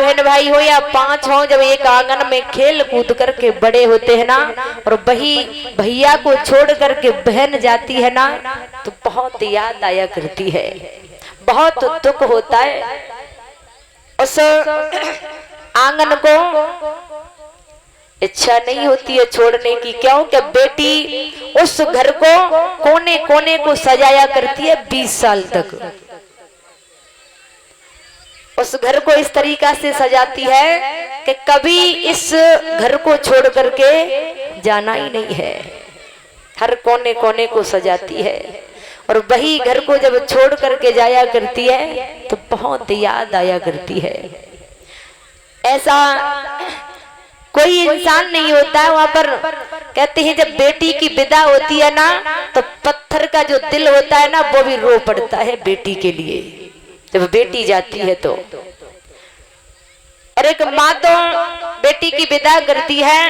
बहन भाई हो या 5 हो, जब एक आंगन में खेल कूद करके बड़े होते हैं ना, और वही भैया को छोड़ करके बहन जाती है ना, तो बहुत याद आया करती है, बहुत दुख होता है। उस आंगन को इच्छा नहीं होती है छोड़ने की, क्यों कि बेटी उस घर को कोने कोने को सजाया करती है 20 साल तक। उस घर को इस तरीका से सजाती है कि कभी इस घर को छोड़ करके जाना ही नहीं है, हर कोने कोने को सजाती है। और वही घर को जब छोड़ करके जाया करती है तो बहुत याद आया करती है। ऐसा कोई इंसान नहीं होता है वहां पर। कहते हैं जब बेटी की विदा होती है ना, तो पत्थर का जो दिल होता है ना, वो भी रो पड़ता है बेटी के लिए, जब बेटी जाती है तो। और एक माँ तो बेटी की विदा करती है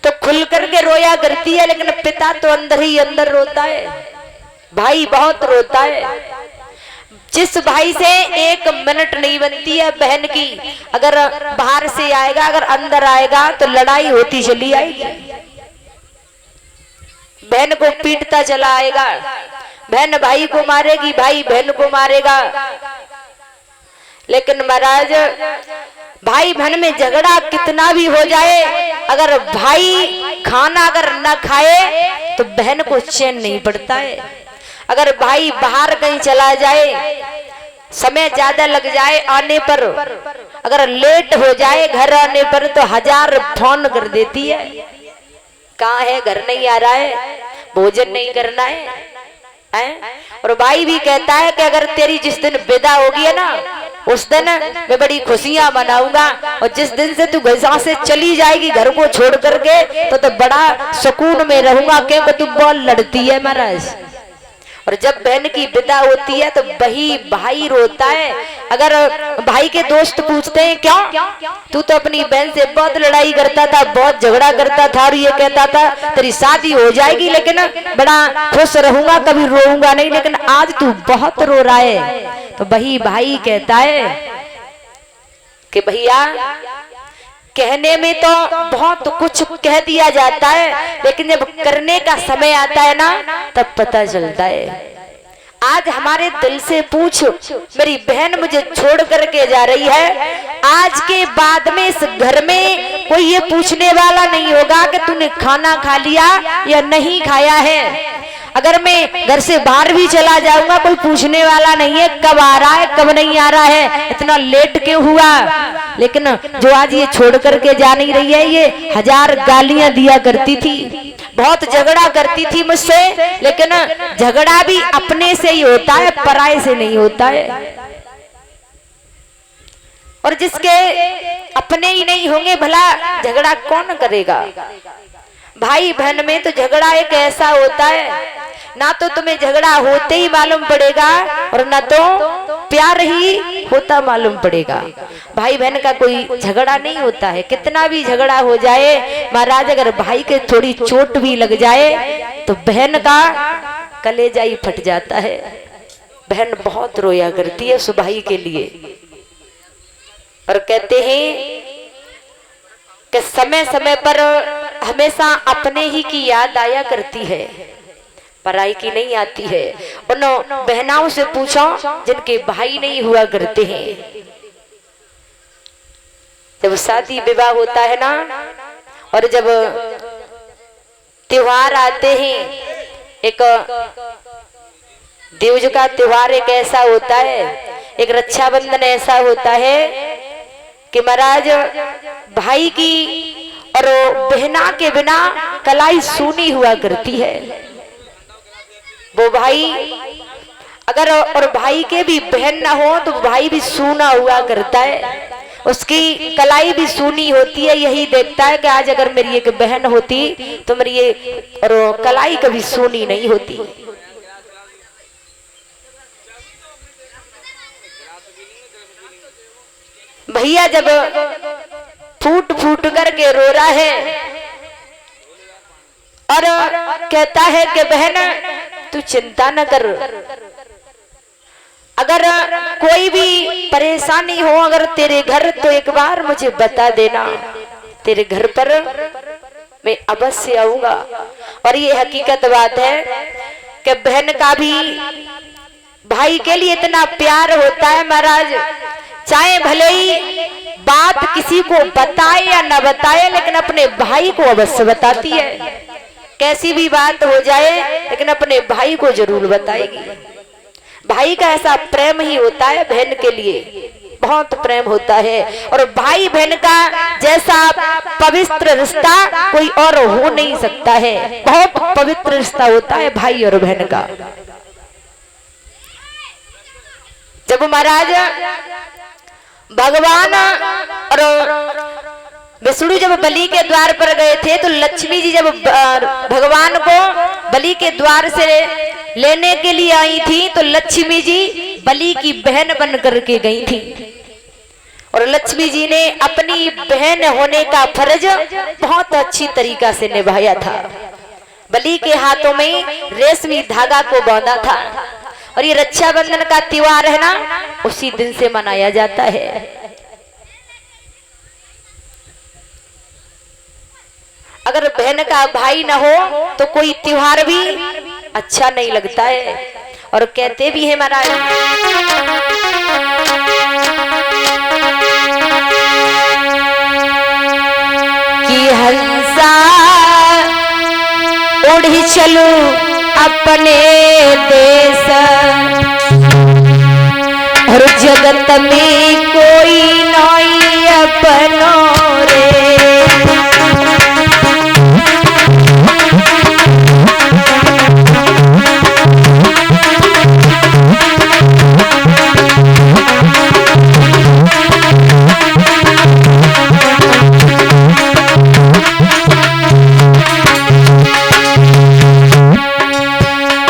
तो खुल करके रोया करती है, लेकिन पिता तो अंदर ही अंदर रोता है, भाई बहुत रोता है। जिस भाई से 1 मिनट नहीं बनती है बहन की, अगर बाहर से आएगा, अगर अंदर आएगा तो लड़ाई होती चली आएगी, बहन को पीटता चला आएगा, बहन भाई को मारेगी, भाई बहन को मारेगा। लेकिन महाराज भाई बहन में झगड़ा कितना भी हो जाए, अगर भाई खाना अगर न खाए तो बहन को चैन नहीं पड़ता है। अगर भाई बाहर कहीं चला जाए, समय ज्यादा लग जाए आने पर, अगर लेट हो जाए घर आने पर, तो 1000 फोन कर देती है, कहाँ है, घर नहीं आ रहा है, भोजन नहीं करना है। और भाई भी कहता है कि अगर तेरी जिस दिन विदा होगी है ना, उस दिन मैं बड़ी खुशियां मनाऊंगा, और जिस दिन से तू घर से चली जाएगी घर को छोड़ करके, तो बड़ा सुकून में रहूंगा, क्योंकि तू बहुत लड़ती है महाराज। और जब बहन की विदा होती है तो वही भाई रोता है। अगर भाई के दोस्त पूछते हैं क्यों, तू तो अपनी बहन से बहुत लड़ाई करता था, बहुत झगड़ा करता था, और ये कहता था तेरी शादी हो जाएगी लेकिन बड़ा खुश रहूंगा, कभी रोऊंगा नहीं, लेकिन आज तू बहुत रो रहा है। तो वही भाई कहता है कि भैया कहने में तो बहुत कुछ कह दिया जाता है, लेकिन जब करने का समय आता है ना, तब पता चलता है। आज हमारे दिल से पूछ, मेरी बहन मुझे छोड़ करके जा रही है, आज के बाद में इस घर में कोई ये पूछने वाला नहीं होगा कि तूने खाना खा लिया या नहीं खाया है। अगर मैं घर से बाहर भी चला जाऊंगा, कोई पूछने वाला नहीं है कब आ रहा है कब नहीं आ रहा है, इतना लेट क्यों हुआ। लेकिन जो आज ये छोड़ करके जा नहीं रही है, ये 1000 गालियां दिया करती थी, बहुत झगड़ा करती थी मुझसे, लेकिन झगड़ा भी अपने से ही होता है, पराये से नहीं होता है। और जिसके अपने ही नहीं होंगे, भला झगड़ा कौन करेगा। भाई बहन में तो झगड़ा एक ऐसा होता है, ना तो तुम्हें झगड़ा होते ही मालूम पड़ेगा, और ना तो प्यार ही होता मालूम पड़ेगा। भाई बहन का कोई झगड़ा नहीं होता है, कितना भी झगड़ा हो जाए महाराज, अगर भाई के थोड़ी चोट भी लग जाए तो बहन का कलेजा ही फट जाता है। बहन बहुत रोया करती है उस भाई के लिए। और कहते हैं कि समय समय पर हमेशा अपने ही की याद आया करती है, पराई की नहीं आती है। उन बहनाओं से पूछो जिनके भाई नहीं हुआ करते हैं, जब शादी विवाह होता है ना, और जब त्योहार आते हैं, एक देवज का त्योहार एक ऐसा होता है, एक रक्षाबंधन ऐसा होता है कि महाराज भाई की और बहना के बिना कलाई सूनी हुआ करती है। वो भाई अगर और भाई के भी बहन ना हो तो भाई भी सूना हुआ करता है, उसकी कलाई भी सूनी होती है। यही देखता है कि आज अगर मेरी एक बहन होती तो मेरी ये और कलाई कभी सूनी नहीं होती। भैया जब फूट फूट करके रो रहा है और कहता है कि बहन तू चिंता न कर, अगर कोई भी परेशानी हो अगर तेरे घर, तो एक बार मुझे बता देना, तेरे घर पर मैं अवश्य आऊंगा। और ये हकीकत बात है कि बहन का भी भाई के लिए इतना प्यार होता है महाराज, चाहे भले ही बात किसी को बताए या न बताए, लेकिन अपने भाई को अवश्य बताती है। कैसी भी बात हो जाए लेकिन अपने भाई को जरूर बताएगी। भाई का ऐसा प्रेम ही होता है बहन के लिए, बहुत प्रेम होता है। और भाई बहन का जैसा पवित्र रिश्ता कोई और हो नहीं सकता है। बहुत पवित्र रिश्ता होता है भाई और बहन का। जब महाराज भगवान और विष्णु जब बलि के द्वार पर गए थे, तो लक्ष्मी जी जब भगवान को बलि के द्वार से लेने के लिए आई थी, तो लक्ष्मी जी बलि की बहन बन करके गई थी। और लक्ष्मी जी ने अपनी बहन होने का फर्ज बहुत अच्छी तरीका से निभाया था। बलि के हाथों में रेशमी धागा को बांधा था। और ये रक्षाबंधन का त्योहार है ना, उसी दिन से मनाया जाता है। अगर बहन का भाई न हो तो कोई त्योहार भी अच्छा नहीं लगता है। और कहते भी है महाराज, कि हंसा उड़ी चलो अपने देश, और जगत में कोई नहीं अपनों रे।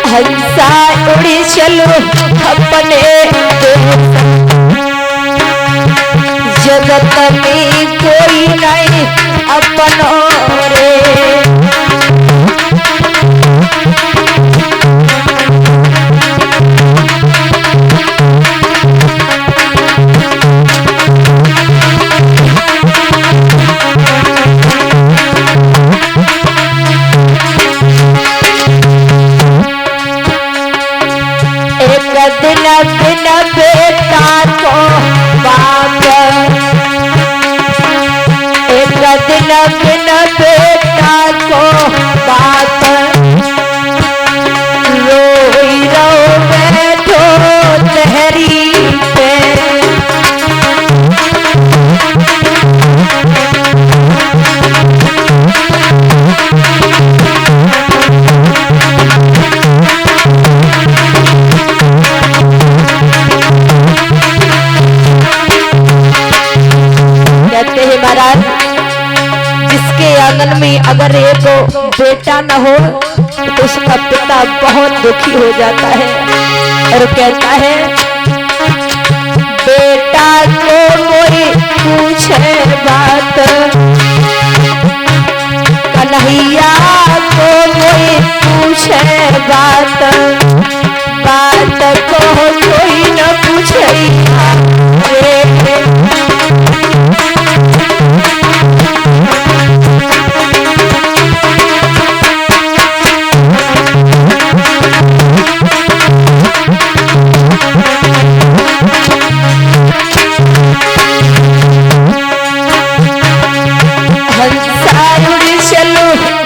हंसा उड़ी चलो अपने देश, जगत में कोई नहीं अपनों रे। दिन बेटा को बाप, एक दिन बेटा को बाप, रोई रो बैठो लहरी पे। जिसके आंगन में अगर एक बेटा न हो तो उसका पिता बहुत दुखी हो जाता है। और कहता है, बेटा को कोई पूछे बात, कन्हैया को कोई पूछे बात, बात को कोई न पूछे।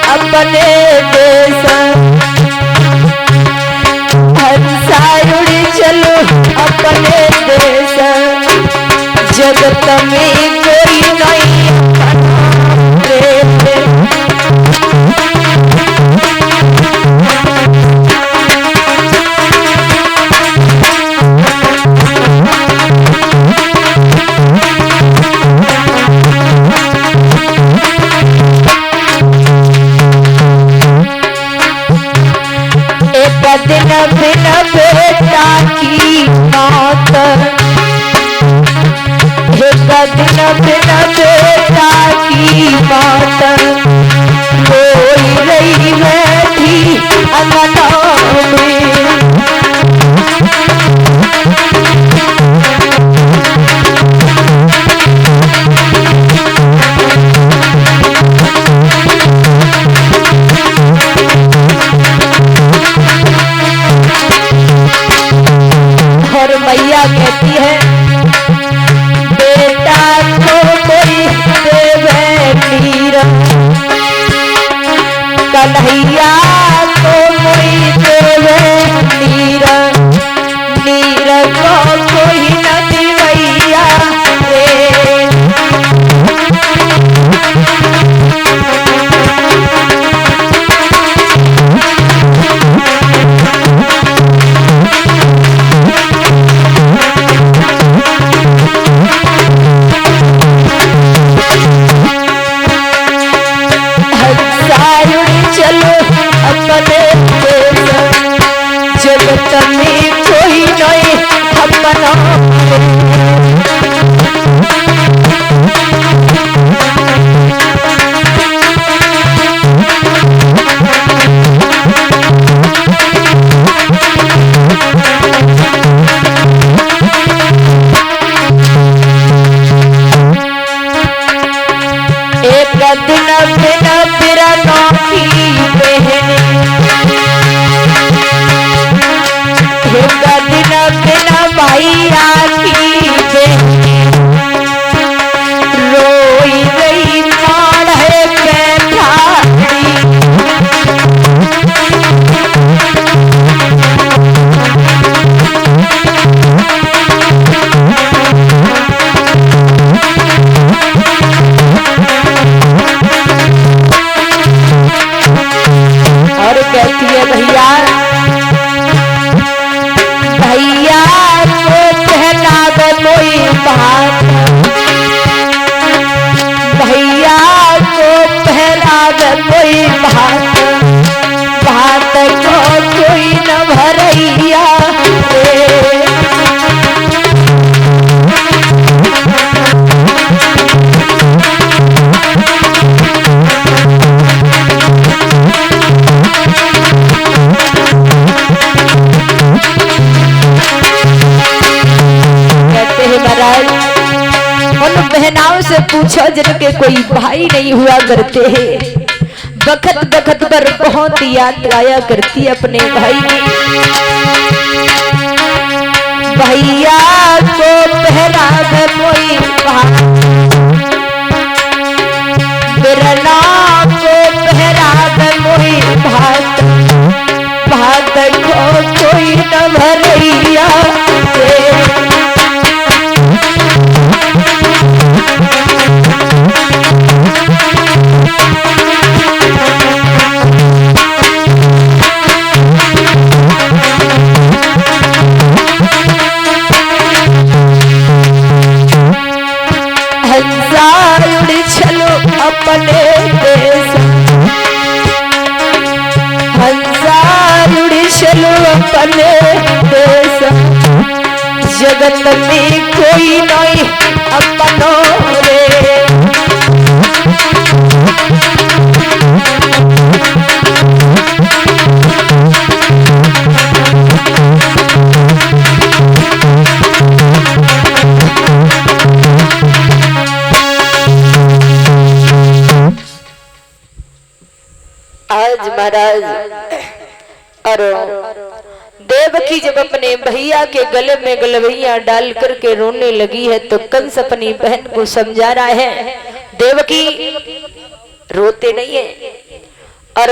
अपने देश, हंसा उड़ी चलो अपने देश, जगत में कोई नहीं अपना रे। दिन बिन बेटा की मौत, एक दिन बिन बेटा की मौत, रोई रही बैठी अंगना में। उन बहनाओं से पूछो जिनके कोई भाई नहीं हुआ करते हैं, बखत बखत पर बहुत याद आया करती अपने भाई की। भैया को पहरा दे कोई बिरना को पहरा दे कोई भात, भात को कोई न भरैया चलो अपने देश, हंसारुड़ी चलो अपने देश, जगत में कोई नहीं अपनों रे। आज महाराज और देवकी जब अपने भैया के गले में गलवैया डाल करके रोने लगी है तो कंस अपनी बहन को समझा रहा है, देवकी रोते नहीं है। और